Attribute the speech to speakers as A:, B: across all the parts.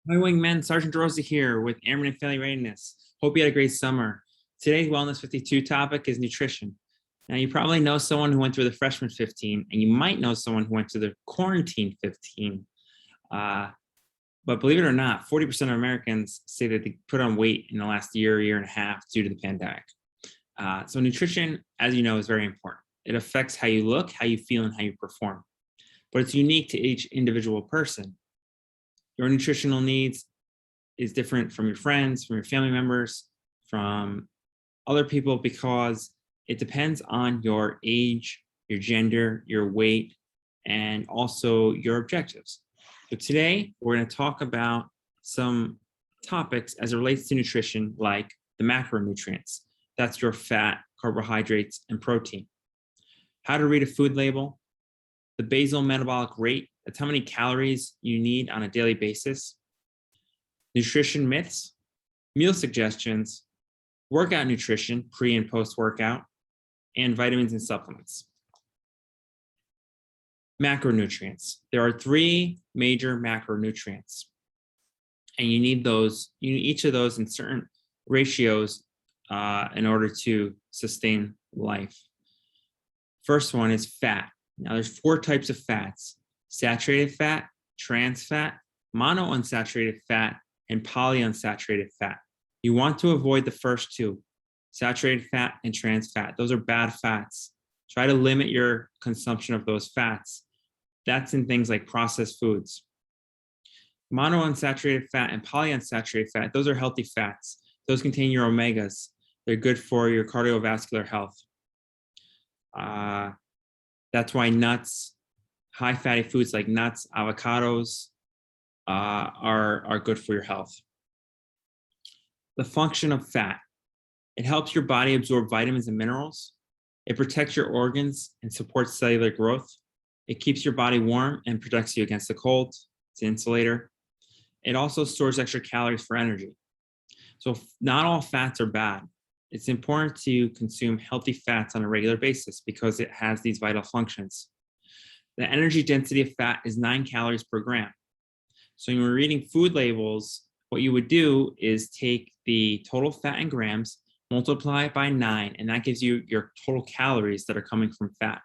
A: My wingman, Sergeant Rosa here with Airman and Family Readiness. Hope you had a great summer. Today's Wellness 52 topic is nutrition. Now, you probably know someone who went through the freshman 15, and you might know someone who went through the quarantine 15. Uh, but believe it or not, 40% of Americans say that they put on weight in the last year and a half due to the pandemic. So nutrition, as you know, is very important. It affects how you look, how you feel, and how you perform. But it's unique to each individual person. Your nutritional needs is different from your friends, from your family members, from other people, because it depends on your age, your gender, your weight, and also your objectives. So today we're going to talk about some topics as it relates to nutrition, like the macronutrients. That's your fat, carbohydrates, and protein. How to read a food label, the basal metabolic rate, that's how many calories you need on a daily basis, nutrition myths, meal suggestions, workout nutrition, pre and post workout, and vitamins and supplements. Macronutrients. There are three major macronutrients, and you need each of those in certain ratios in order to sustain life. First one is fat. Now there's four types of fats: saturated fat, trans fat, monounsaturated fat, and polyunsaturated fat. You want to avoid the first two, saturated fat and trans fat. Those are bad fats. Try to limit your consumption of those fats. That's in things like processed foods. Monounsaturated fat and polyunsaturated fat, those are healthy fats. Those contain your omegas. They're good for your cardiovascular health. That's why nuts, high fatty foods like nuts, avocados are good for your health. The function of fat: it helps your body absorb vitamins and minerals. It protects your organs and supports cellular growth. It keeps your body warm and protects you against the cold. It's an insulator. It also stores extra calories for energy. So not all fats are bad. It's important to consume healthy fats on a regular basis because it has these vital functions. The energy density of fat is 9 calories per gram. So when you're reading food labels, what you would do is take the total fat in grams, multiply it by 9, and that gives you your total calories that are coming from fat.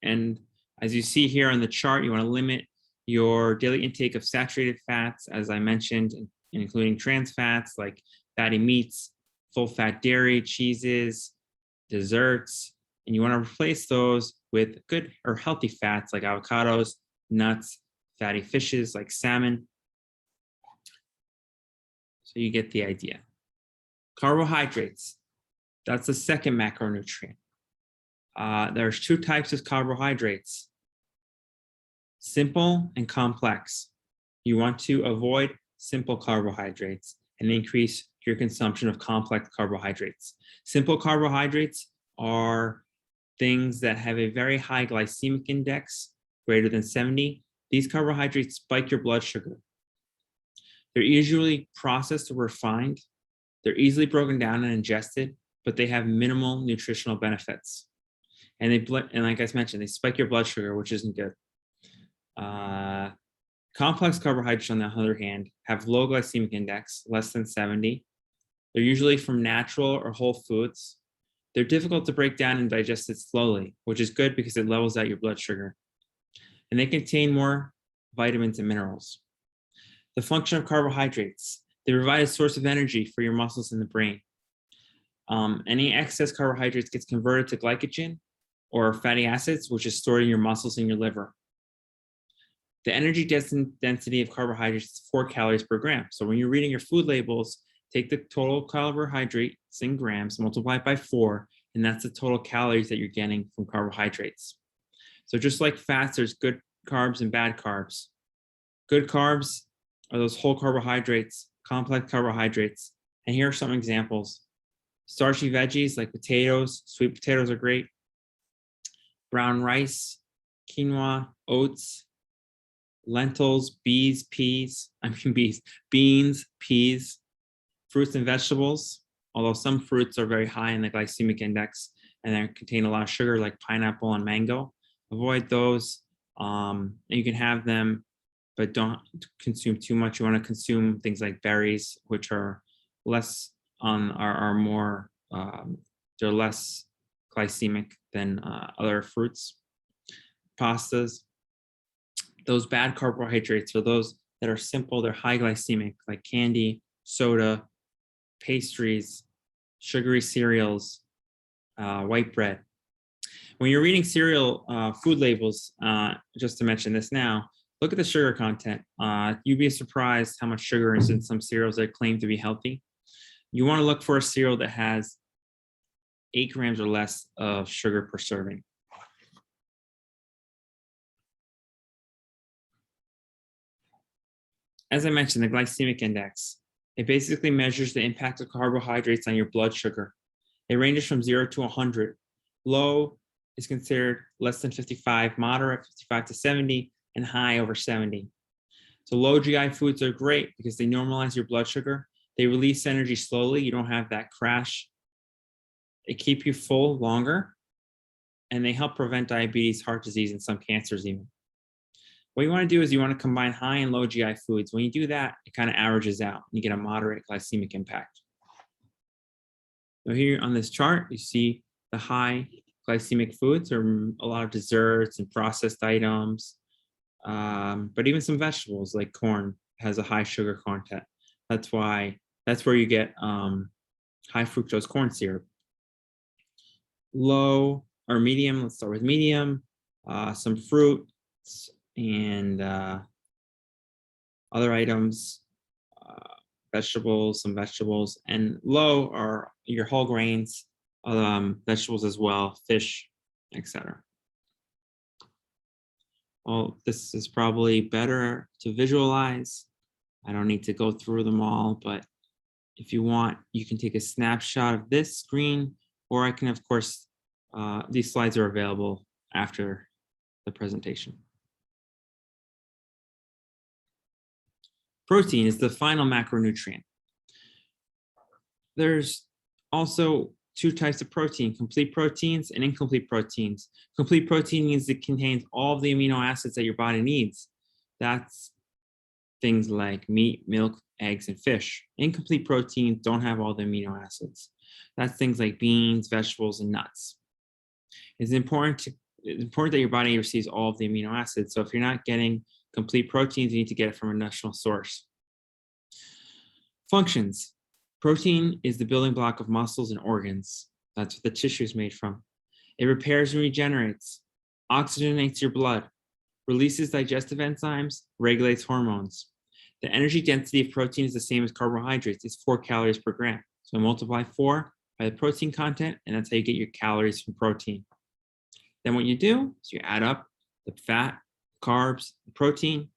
A: And as you see here on the chart, you want to limit your daily intake of saturated fats, as I mentioned, including trans fats like fatty meats, full fat dairy, cheeses, desserts, and you want to replace those with good or healthy fats like avocados, nuts, fatty fishes like salmon. So you get the idea. Carbohydrates, that's the second macronutrient. There's two types of carbohydrates: simple and complex. You want to avoid simple carbohydrates and increase your consumption of complex carbohydrates. Simple carbohydrates are things that have a very high glycemic index, greater than 70. These carbohydrates spike your blood sugar. They're usually processed or refined. They're easily broken down and ingested, but they have minimal nutritional benefits. And like I mentioned, they spike your blood sugar, which isn't good. Complex carbohydrates, on the other hand, have low glycemic index, less than 70. They're usually from natural or whole foods. They're difficult to break down and digest it slowly, which is good because it levels out your blood sugar. And they contain more vitamins and minerals. The function of carbohydrates: they provide a source of energy for your muscles and the brain. Any excess carbohydrates gets converted to glycogen or fatty acids, which is stored in your muscles and your liver. The energy density of carbohydrates is 4 calories per gram. So when you're reading your food labels, take the total carbohydrates in grams, multiply it by 4, and that's the total calories that you're getting from carbohydrates. So just like fats, there's good carbs and bad carbs. Good carbs are those whole carbohydrates, complex carbohydrates. And here are some examples: starchy veggies like potatoes, sweet potatoes are great, brown rice, quinoa, oats, lentils, beans, peas, fruits and vegetables, although some fruits are very high in the glycemic index and they contain a lot of sugar, like pineapple and mango. Avoid those. And you can have them, but don't consume too much. You want to consume things like berries, which are less are more they're less glycemic than other fruits. Pastas, those bad carbohydrates, or those that are simple, they're high glycemic, like candy, soda, pastries, sugary cereals, white bread. When you're reading cereal food labels, just to mention this now, look at the sugar content. You'd be surprised how much sugar is in some cereals that claim to be healthy. You want to look for a cereal that has 8 grams or less of sugar per serving. As I mentioned, the glycemic index, it basically measures the impact of carbohydrates on your blood sugar. It ranges from 0 to 100. Low is considered less than 55, moderate 55 to 70, and high over 70. So low GI foods are great because they normalize your blood sugar. They release energy slowly. You don't have that crash. They keep you full longer, and they help prevent diabetes, heart disease, and some cancers even. What you want to do is you want to combine high and low GI foods. When you do that, it kind of averages out. You get a moderate glycemic impact. So here on this chart, you see the high glycemic foods are a lot of desserts and processed items, but even some vegetables like corn has a high sugar content. That's where you get high fructose corn syrup. Low or medium, let's start with medium, some fruits and other items, vegetables, some vegetables, and low are your whole grains, vegetables as well, fish, etc. Well, this is probably better to visualize. I don't need to go through them all, but if you want, you can take a snapshot of this screen, or I can, of course, these slides are available after the presentation. Protein is the final macronutrient. There's also 2 types of protein, complete proteins and incomplete proteins. Complete protein means it contains all of the amino acids that your body needs. That's things like meat, milk, eggs, and fish. Incomplete proteins don't have all the amino acids. That's things like beans, vegetables, and nuts. It's important that your body receives all of the amino acids. So if you're not getting complete proteins, you need to get it from a nutritional source. Functions. Protein is the building block of muscles and organs. That's what the tissue is made from. It repairs and regenerates, oxygenates your blood, releases digestive enzymes, regulates hormones. The energy density of protein is the same as carbohydrates. It's 4 calories per gram. So multiply 4 by the protein content, and that's how you get your calories from protein. Then what you do is you add up the fat, carbs, protein,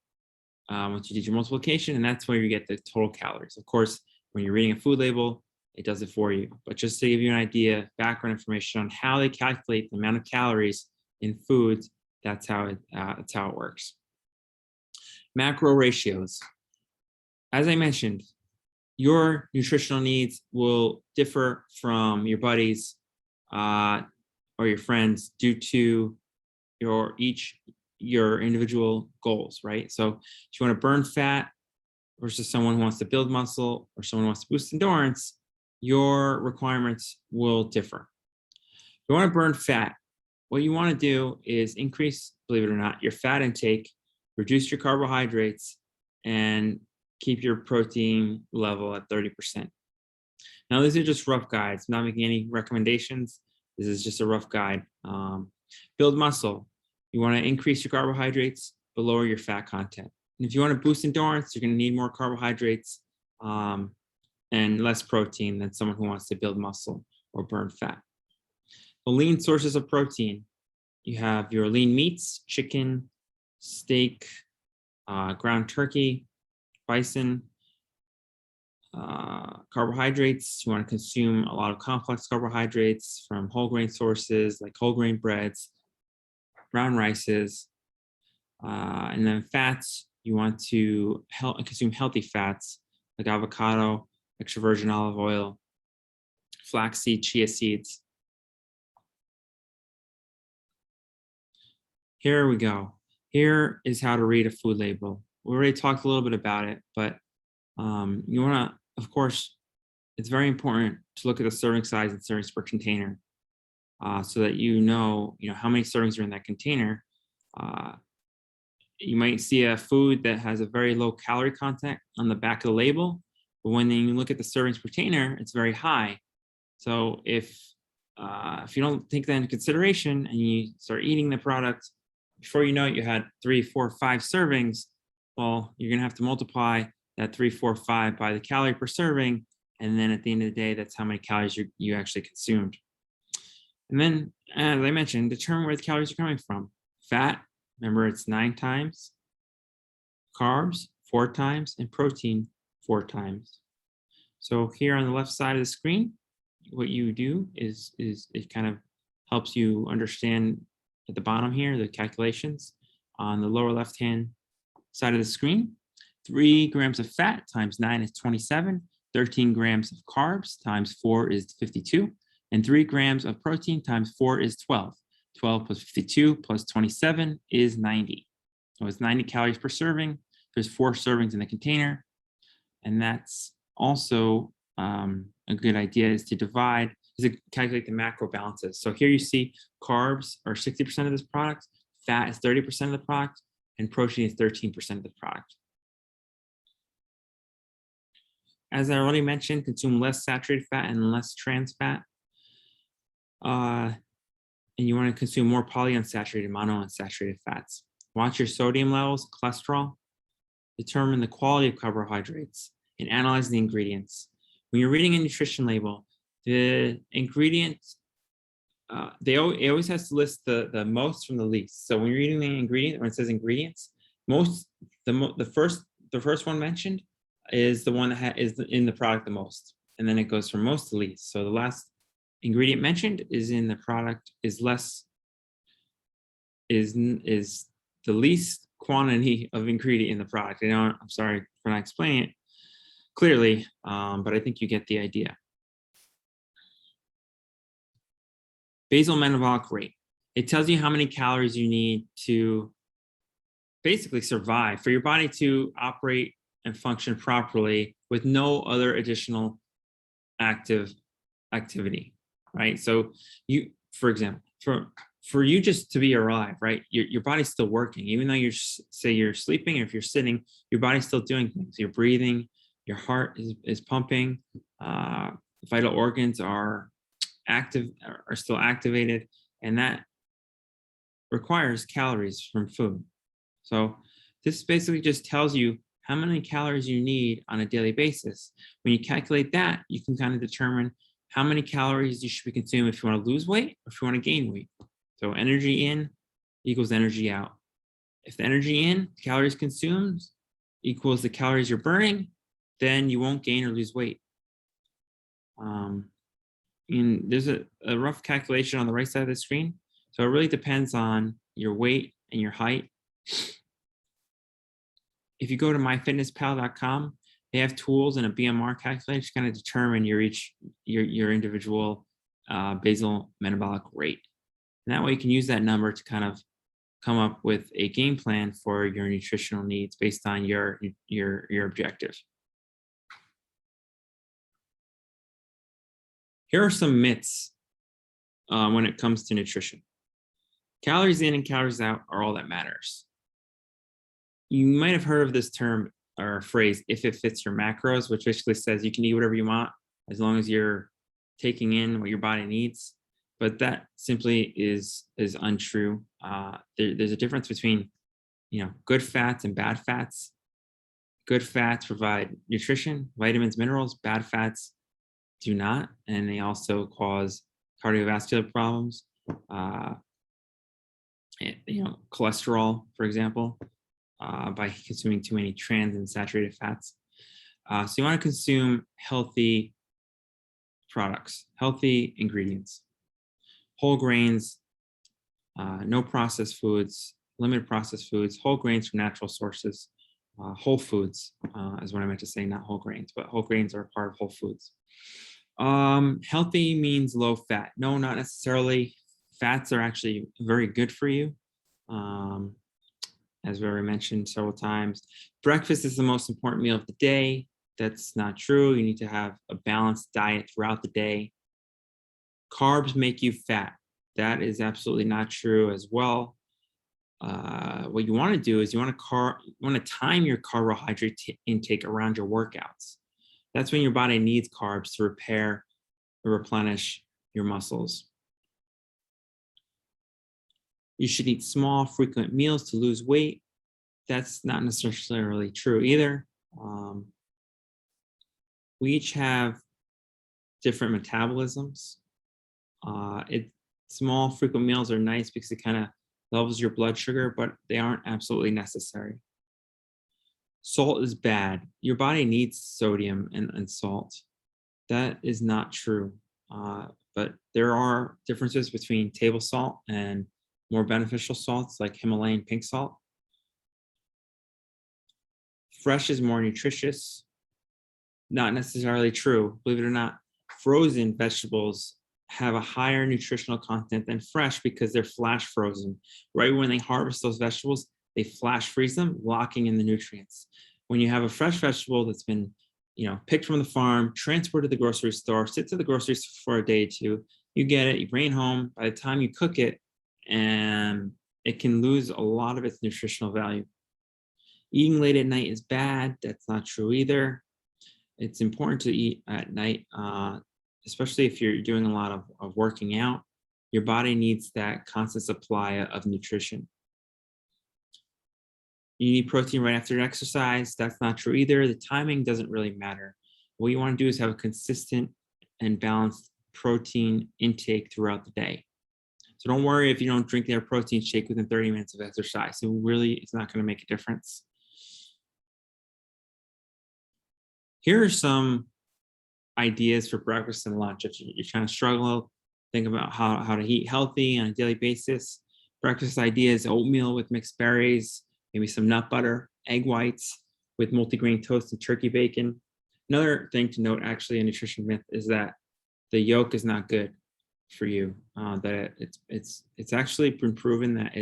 A: once you did your multiplication, and that's where you get the total calories. Of course, when you're reading a food label, it does it for you. But just to give you an idea, background information on how they calculate the amount of calories in foods, that's how it works. Macro ratios. As I mentioned, your nutritional needs will differ from your buddies or your friends due to your individual goals, right? So if you want to burn fat versus someone who wants to build muscle or someone who wants to boost endurance, your requirements will differ. If you want to burn fat, what you want to do is increase, believe it or not, your fat intake, reduce your carbohydrates, and keep your protein level at 30%. Now, these are just rough guides. I'm not making any recommendations. This is just a rough guide. Build muscle. You want to increase your carbohydrates, but lower your fat content. And if you want to boost endurance, you're going to need more carbohydrates and less protein than someone who wants to build muscle or burn fat. The lean sources of protein. You have your lean meats, chicken, steak, ground turkey, bison. Carbohydrates, you want to consume a lot of complex carbohydrates from whole grain sources like whole grain breads, brown rices, and then fats, you want to consume healthy fats like avocado, extra virgin olive oil, flaxseed, chia seeds. Here we go. Here is how to read a food label. We already talked a little bit about it, but you want to, of course, it's very important to look at the serving size and servings per container, so that you know how many servings are in that container. You might see a food that has a very low calorie content on the back of the label, but when you look at the servings per container, it's very high. So if you don't take that into consideration and you start eating the product, before you know it, you had 3, 4, 5 servings. Well, you're gonna have to multiply that 3, 4, 5 by the calorie per serving, and then at the end of the day, that's how many calories you actually consumed. And then, as I mentioned, determine where the calories are coming from. Fat, remember it's 9 times. Carbs, 4 times, and protein, 4 times. So here on the left side of the screen, what you do is it kind of helps you understand at the bottom here, the calculations. On the lower left-hand side of the screen, 3 grams of fat times 9 is 27, 13 grams of carbs times 4 is 52, and 3 grams of protein times 4 is 12. 12 plus 52 plus 27 is 90. So it's 90 calories per serving. There's 4 servings in the container. And that's also a good idea is to calculate the macro balances. So here you see carbs are 60% of this product, fat is 30% of the product, and protein is 13% of the product. As I already mentioned, consume less saturated fat and less trans fat. And you want to consume more polyunsaturated, monounsaturated fats. Watch your sodium levels, cholesterol. Determine the quality of carbohydrates and analyze the ingredients. When you're reading a nutrition label, the ingredients, it always has to list the most from the least. So when you're reading the ingredient, when it says ingredients, the first one mentioned is the one that is in the product the most, and then it goes from most to least. So the last ingredient mentioned is in the product is the least quantity of ingredient in the product. I'm sorry for not explaining it clearly, but I think you get the idea. Basal metabolic rate. It tells you how many calories you need to basically survive, for your body to operate and function properly with no other additional activity, right? So for example, for you just to be alive, right? Your body's still working, even though you're sleeping, or if you're sitting, your body's still doing things. You're breathing, your heart is pumping, vital organs are still activated, and that requires calories from food. So this basically just tells you how many calories you need on a daily basis. When you calculate that, you can kind of determine how many calories you should be consuming if you want to lose weight or if you want to gain weight. So energy in equals energy out. If the energy in, calories consumed, equals the calories you're burning, then you won't gain or lose weight. And there's a rough calculation on the right side of the screen. So it really depends on your weight and your height. If you go to myfitnesspal.com, they have tools and a BMR calculator to kind of determine your individual basal metabolic rate. And that way you can use that number to kind of come up with a game plan for your nutritional needs based on your objective. Here are some myths when it comes to nutrition. Calories in and calories out are all that matters. You might have heard of this term or phrase, if it fits your macros, which basically says you can eat whatever you want as long as you're taking in what your body needs. But that simply is untrue. There's a difference between good fats and bad fats. Good fats provide nutrition, vitamins, minerals. Bad fats do not, and they also cause cardiovascular problems. Cholesterol, for example, by consuming too many trans and saturated fats. So you want to consume healthy products, healthy ingredients, whole grains, no processed foods, limited processed foods, whole grains from natural sources, whole foods is what I meant to say, not whole grains, but whole grains are part of whole foods. Healthy means low fat. No, not necessarily. Fats are actually very good for you. as we already mentioned several times. Breakfast is the most important meal of the day. That's not true. You need to have a balanced diet throughout the day. Carbs make you fat. That is absolutely not true as well. What you want to do is you want to time your carbohydrate intake around your workouts. That's when your body needs carbs to repair or replenish your muscles. You should eat small, frequent meals to lose weight. That's not necessarily true either. We each have different metabolisms. Small, frequent meals are nice because it kind of levels your blood sugar, but they aren't absolutely necessary. Salt is bad. Your body needs sodium and salt. That is not true. But there are differences between table salt and more beneficial salts like Himalayan pink salt. Fresh is more nutritious. Not necessarily true. Believe it or not, frozen vegetables have a higher nutritional content than fresh because they're flash frozen. Right when they harvest those vegetables, they flash freeze them, locking in the nutrients. When you have a fresh vegetable that's been, picked from the farm, transported to the grocery store, sits at the grocery store for a day or two, you get it, you bring it home. By the time you cook it, and it can lose a lot of its nutritional value. Eating late at night is bad. That's not true either. It's important to eat at night, especially if you're doing a lot of working out. Your body needs that constant supply of nutrition. You need protein right after exercise. That's not true either. The timing doesn't really matter. What you want to do is have a consistent and balanced protein intake throughout the day. So don't worry if you don't drink their protein shake within 30 minutes of exercise. It's not going to make a difference. Here are some ideas for breakfast and lunch. If you're trying to struggle, think about how to eat healthy on a daily basis. Breakfast ideas: oatmeal with mixed berries, maybe some nut butter, egg whites with multigrain toast and turkey bacon. Another thing to note, actually, a nutrition myth, is that the yolk is not good for you. That it's actually been proven that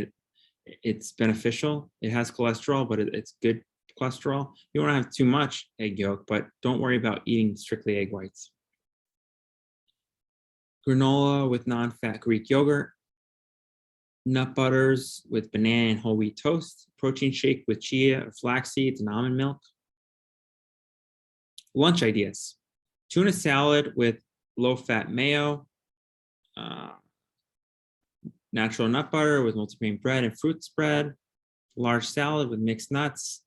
A: it's beneficial. It has cholesterol, but it's good cholesterol. You don't want to have too much egg yolk, but don't worry about eating strictly egg whites. Granola with non-fat Greek yogurt, nut butters with banana and whole wheat toast, protein shake with chia or flax seeds and almond milk. Lunch ideas: tuna salad with low-fat mayo, natural nut butter with multigrain bread and fruit spread, large salad with mixed nuts,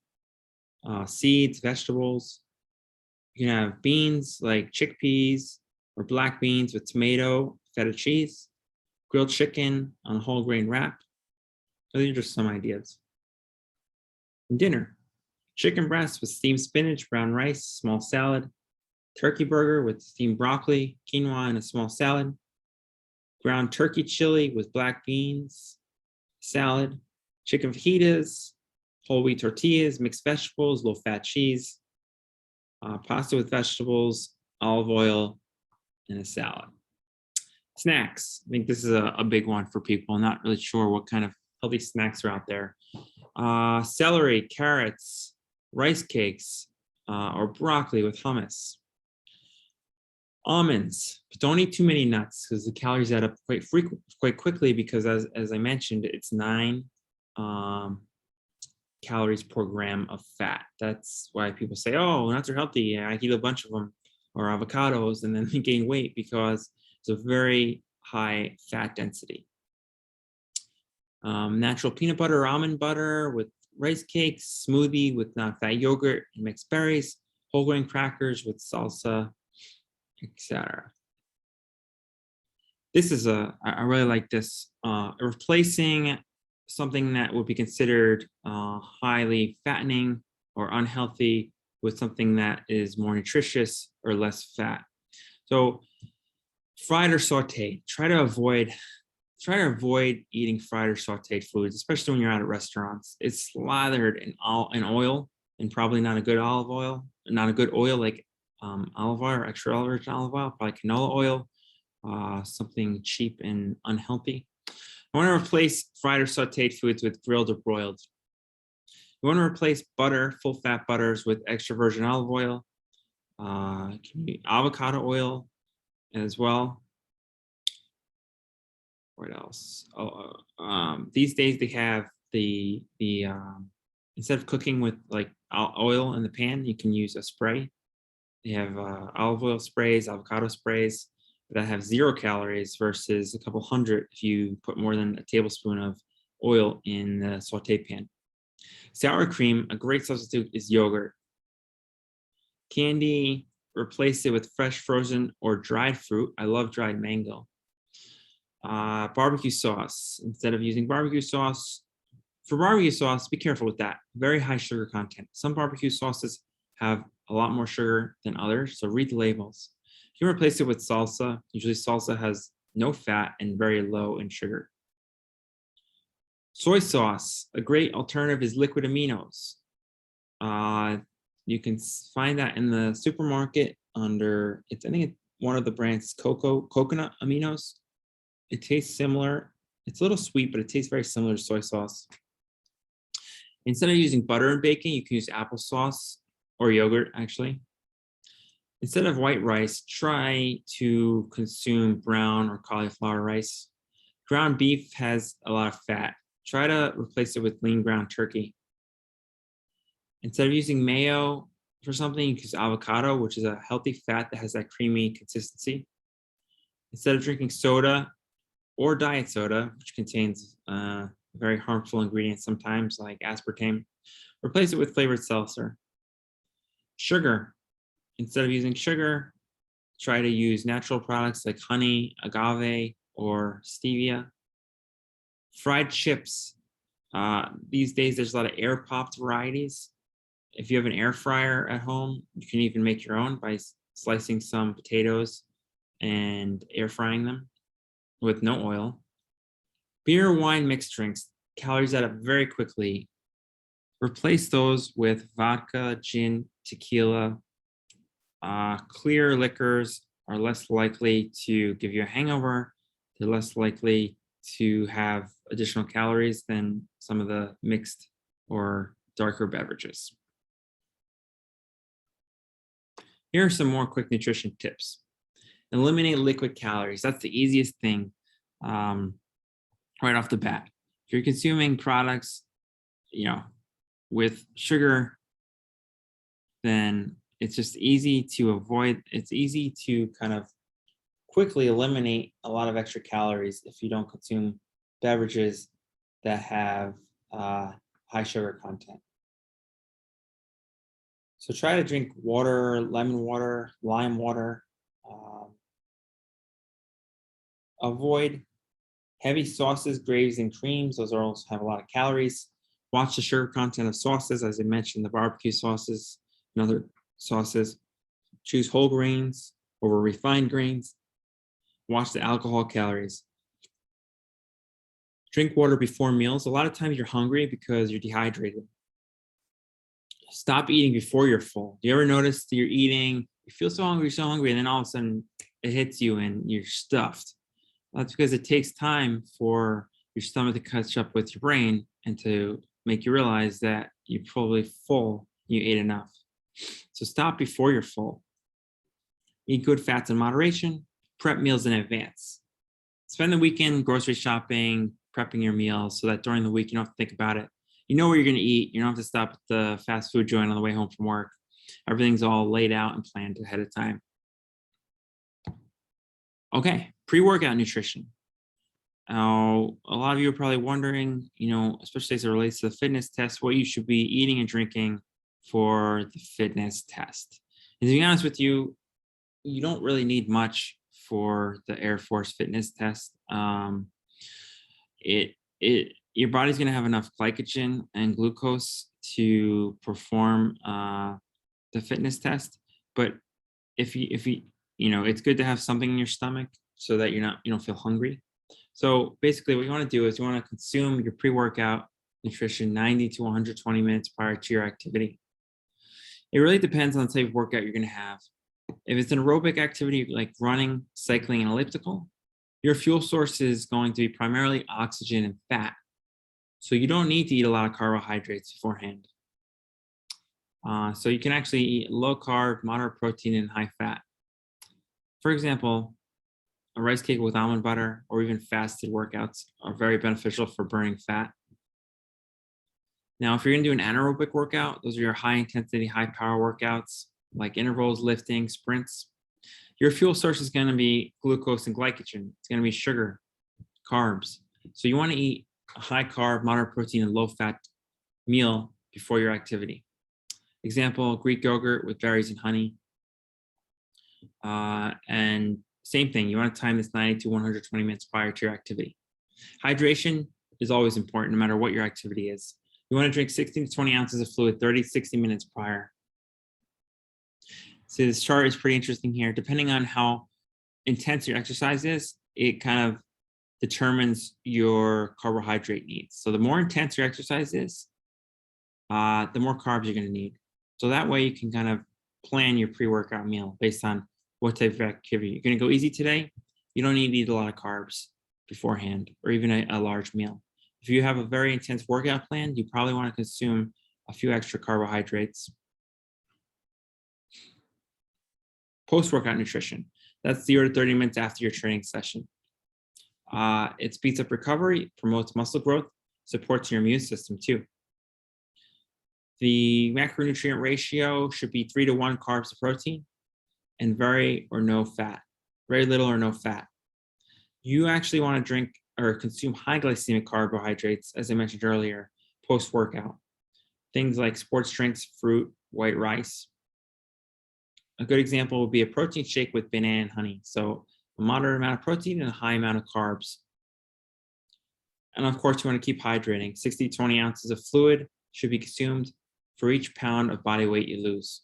A: seeds, vegetables. You can have beans like chickpeas or black beans with tomato, feta cheese, grilled chicken on a whole grain wrap. Those are just some ideas. And dinner: chicken breast with steamed spinach, brown rice, small salad, turkey burger with steamed broccoli, quinoa, and a small salad, ground turkey chili with black beans, salad, chicken fajitas, whole wheat tortillas, mixed vegetables, low-fat cheese, pasta with vegetables, olive oil, and a salad. Snacks: I think this is a big one for people. I'm not really sure what kind of healthy snacks are out there. Celery, carrots, rice cakes, or broccoli with hummus. Almonds: don't eat too many nuts because the calories add up quite quickly, because as I mentioned, it's 9 calories per gram of fat. That's why people say, oh, nuts are healthy, I eat a bunch of them, or avocados, and then they gain weight, because it's a very high fat density. Natural peanut butter or almond butter with rice cakes, smoothie with non-fat yogurt and mixed berries, whole grain crackers with salsa, etc. This is I really like this. Replacing something that would be considered highly fattening or unhealthy with something that is more nutritious or less fat. So fried or sauteed, try to avoid eating fried or sauteed foods, especially when you're out at restaurants. It's slathered in oil, and probably not a good olive oil, not a good oil like olive oil or extra virgin olive oil, probably canola oil, something cheap and unhealthy. I want to replace fried or sauteed foods with grilled or broiled. You want to replace butter, full fat butters with extra virgin olive oil, avocado oil as well. What else? These days they have the instead of cooking with like oil in the pan, you can use a spray. They have olive oil sprays, avocado sprays that have 0 calories versus a couple hundred if you put more than a tablespoon of oil in the saute pan. Sour cream, a great substitute is yogurt. Candy, replace it with fresh, frozen, or dried fruit. I love dried mango. Barbecue sauce, instead of using barbecue sauce, for barbecue sauce, be careful with that. Very high sugar content. Some barbecue sauces have a lot more sugar than others, so read the labels. You can replace it with salsa. Usually salsa has no fat and very low in sugar. Soy sauce, a great alternative is liquid aminos. You can find that in the supermarket under, I think one of the brands, coconut aminos. It tastes similar. It's a little sweet, but it tastes very similar to soy sauce. Instead of using butter and bacon, you can use applesauce or yogurt, actually. Instead of white rice, try to consume brown or cauliflower rice. Ground beef has a lot of fat. Try to replace it with lean ground turkey. Instead of using mayo for something, you can use avocado, which is a healthy fat that has that creamy consistency. Instead of drinking soda or diet soda, which contains very harmful ingredients sometimes like aspartame, replace it with flavored seltzer. Sugar, instead of using sugar, try to use natural products like honey, agave, or stevia. Fried chips, these days there's a lot of air popped varieties. If you have an air fryer at home, you can even make your own by slicing some potatoes and air frying them with no oil. Beer, wine, mixed drinks, calories add up very quickly. Replace those with vodka, gin, tequila. Clear liquors are less likely to give you a hangover. They're less likely to have additional calories than some of the mixed or darker beverages. Here are some more quick nutrition tips. Eliminate liquid calories. That's the easiest thing right off the bat. If you're consuming products, with sugar, then it's just easy to avoid. It's easy to kind of quickly eliminate a lot of extra calories if you don't consume beverages that have high sugar content. So try to drink water, lemon water, lime water. Avoid heavy sauces, gravies, and creams. Those also have a lot of calories. Watch the sugar content of sauces, as I mentioned, the barbecue sauces and other sauces. Choose whole grains over refined grains. Watch the alcohol calories. Drink water before meals. A lot of times you're hungry because you're dehydrated. Stop eating before you're full. Do you ever notice that you're eating, you feel so hungry, and then all of a sudden it hits you and you're stuffed? That's because it takes time for your stomach to catch up with your brain and to make you realize that you're probably full, you ate enough. So stop before you're full. Eat good fats in moderation. Prep meals in advance. Spend the weekend grocery shopping, prepping your meals so that during the week you don't have to think about it. You know where you're going to eat. You don't have to stop at the fast food joint on the way home from work. Everything's all laid out and planned ahead of time. Okay, pre-workout nutrition. Now, a lot of you are probably wondering, especially as it relates to the fitness test, what you should be eating and drinking for the fitness test. And to be honest with you, you don't really need much for the Air Force fitness test. Your body's going to have enough glycogen and glucose to perform the fitness test. But if you it's good to have something in your stomach so that you don't feel hungry. So basically what you want to do is you want to consume your pre-workout nutrition 90 to 120 minutes prior to your activity. It really depends on the type of workout you're going to have. If it's an aerobic activity like running, cycling, and elliptical, your fuel source is going to be primarily oxygen and fat. So you don't need to eat a lot of carbohydrates beforehand. So you can actually eat low carb, moderate protein, and high fat. For example, a rice cake with almond butter or even fasted workouts are very beneficial for burning fat. Now, if you're going to do an anaerobic workout, those are your high intensity, high power workouts like intervals, lifting, sprints. Your fuel source is going to be glucose and glycogen. It's going to be sugar, carbs. So you want to eat a high carb, moderate protein, and low fat meal before your activity. Example, Greek yogurt with berries and honey. And same thing, you want to time this 90 to 120 minutes prior to your activity. Hydration is always important no matter what your activity is. You want to drink 16 to 20 ounces of fluid 30 to 60 minutes prior. So this chart is pretty interesting here. Depending on how intense your exercise is, it kind of determines your carbohydrate needs. So the more intense your exercise is, the more carbs you're going to need. So that way you can kind of plan your pre-workout meal based on what type of activity. You're going to go easy today, you don't need to eat a lot of carbs beforehand or even a large meal. If you have a very intense workout plan, you probably want to consume a few extra carbohydrates. Post-workout nutrition, that's 0 to 30 minutes after your training session. It speeds up recovery, promotes muscle growth, supports your immune system too. The macronutrient ratio should be 3 to 1 carbs to protein and very or no fat, very little or no fat. You actually want to drink or consume high glycemic carbohydrates, as I mentioned earlier, post-workout. Things like sports drinks, fruit, white rice. A good example would be a protein shake with banana and honey. So a moderate amount of protein and a high amount of carbs. And of course, you want to keep hydrating. 60 to 20 ounces of fluid should be consumed for each pound of body weight you lose.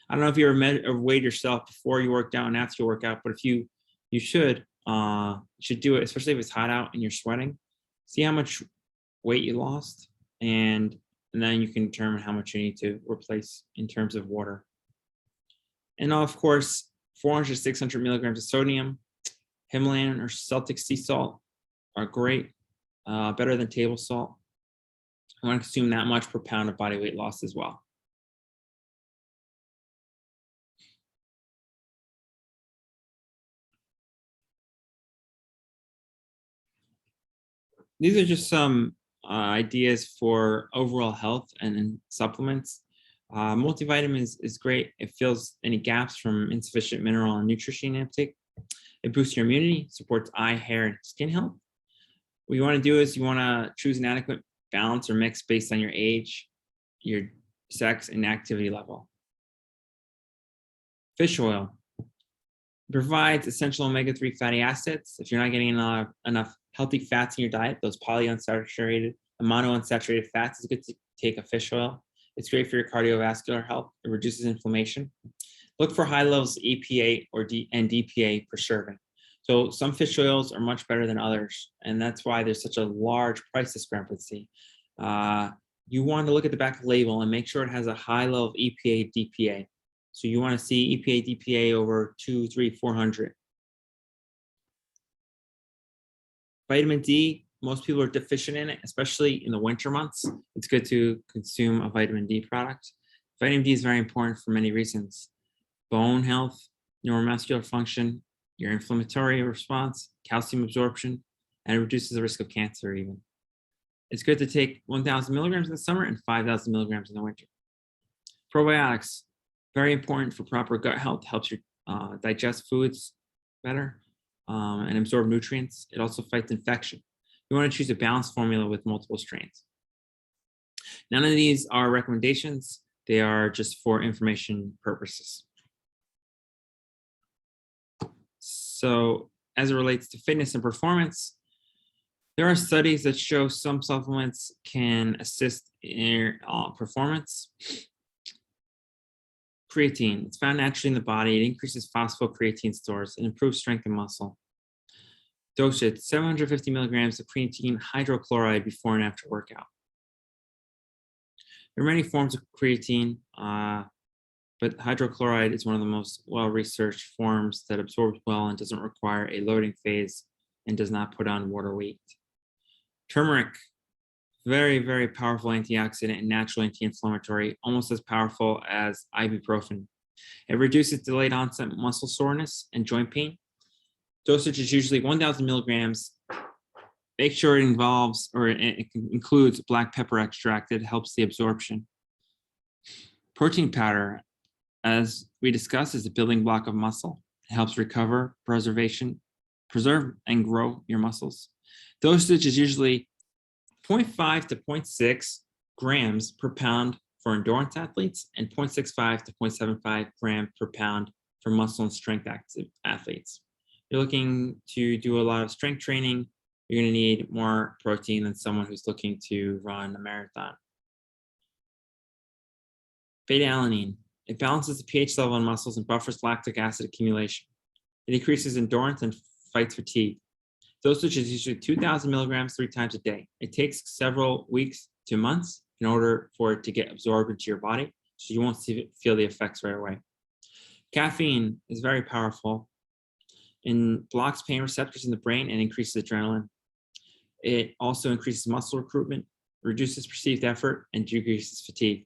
A: I don't know if you ever weighed yourself before you worked out and after you work out, but if you should do it, especially if it's hot out and you're sweating. See how much weight you lost, and then you can determine how much you need to replace in terms of water. And of course, 400 to 600 milligrams of sodium, Himalayan or Celtic sea salt are great, better than table salt. I want to consume that much per pound of body weight loss as well. These are just some ideas for overall health and supplements. Multivitamin is great. It fills any gaps from insufficient mineral and nutrition intake. It boosts your immunity, supports eye, hair, and skin health. What you want to do is you want to choose an adequate balance or mix based on your age, your sex, and activity level. Fish oil provides essential omega-3 fatty acids. If you're not getting enough healthy fats in your diet, those polyunsaturated and monounsaturated fats, it's good to take a fish oil. It's great for your cardiovascular health. It reduces inflammation. Look for high levels of EPA and DPA per serving. So some fish oils are much better than others, and that's why there's such a large price discrepancy. You want to look at the back of the label and make sure it has a high level of EPA, DPA. So you want to see EPA, DPA over 2, 3, 400. Vitamin D, most people are deficient in it, especially in the winter months. It's good to consume a vitamin D product. Vitamin D is very important for many reasons. Bone health, neuromuscular function, your inflammatory response, calcium absorption, and it reduces the risk of cancer even. It's good to take 1,000 milligrams in the summer and 5,000 milligrams in the winter. Probiotics, very important for proper gut health, helps you digest foods better and absorb nutrients. It also fights infection. You want to choose a balanced formula with multiple strains. None of these are recommendations. They are just for information purposes. So as it relates to fitness and performance, there are studies that show some supplements can assist in performance. Creatine, it's found naturally in the body. It increases phosphocreatine stores and improves strength and muscle. Dosage, 750 milligrams of creatine hydrochloride before and after workout. There are many forms of creatine, but hydrochloride is one of the most well-researched forms that absorbs well and doesn't require a loading phase and does not put on water weight. Turmeric, Very, very powerful antioxidant and natural anti-inflammatory, almost as powerful as ibuprofen. It reduces delayed onset muscle soreness and joint pain. Dosage is usually 1,000 milligrams. Make sure it involves or it includes black pepper extract that helps the absorption. Protein powder, as we discussed, is a building block of muscle. It helps recover, preserve, and grow your muscles. Dosage is usually 0.5 to 0.6 grams per pound for endurance athletes and 0.65 to 0.75 gram per pound for muscle and strength active athletes. You're looking to do a lot of strength training, you're going to need more protein than someone who's looking to run a marathon. Beta-alanine. It balances the pH level in muscles and buffers lactic acid accumulation. It increases endurance and fights fatigue. Dosage is usually 2,000 milligrams 3 times a day. It takes several weeks to months in order for it to get absorbed into your body, so you won't feel the effects right away. Caffeine is very powerful and blocks pain receptors in the brain and increases adrenaline. It also increases muscle recruitment, reduces perceived effort, and decreases fatigue.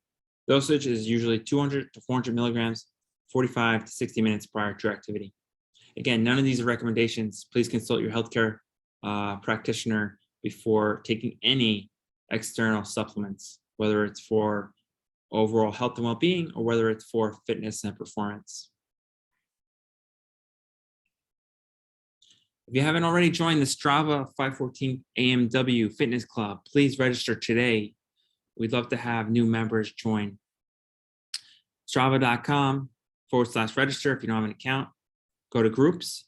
A: Dosage is usually 200 to 400 milligrams, 45 to 60 minutes prior to activity. Again, none of these are recommendations. Please consult your healthcare practitioner before taking any external supplements, whether it's for overall health and well-being or whether it's for fitness and performance. If you haven't already joined the Strava 514 AMW Fitness Club, please register today. We'd love to have new members join. Strava.com/register if you don't have an account. Go to groups,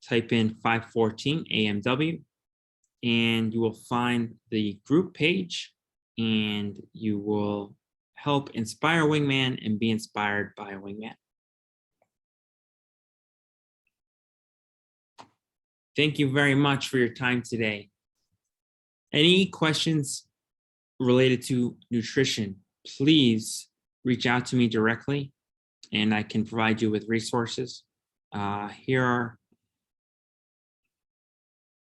A: type in 514 AMW, and you will find the group page, and you will help inspire a wingman and be inspired by a wingman. Thank you very much for your time today. Any questions related to nutrition, please reach out to me directly and I can provide you with resources. Here are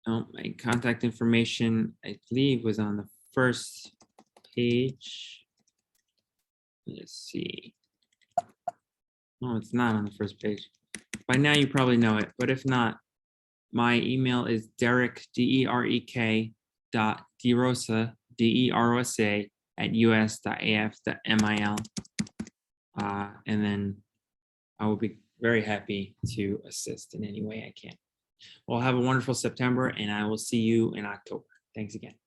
A: my contact information, I believe was on the first page. Let's see. No, it's not on the first page. By now you probably know it, but if not, my email is Derek, DEREK .DeRosa, DEROSA @us.af.mil. And then I will be very happy to assist in any way I can. Well, have a wonderful September, and I will see you in October. Thanks again.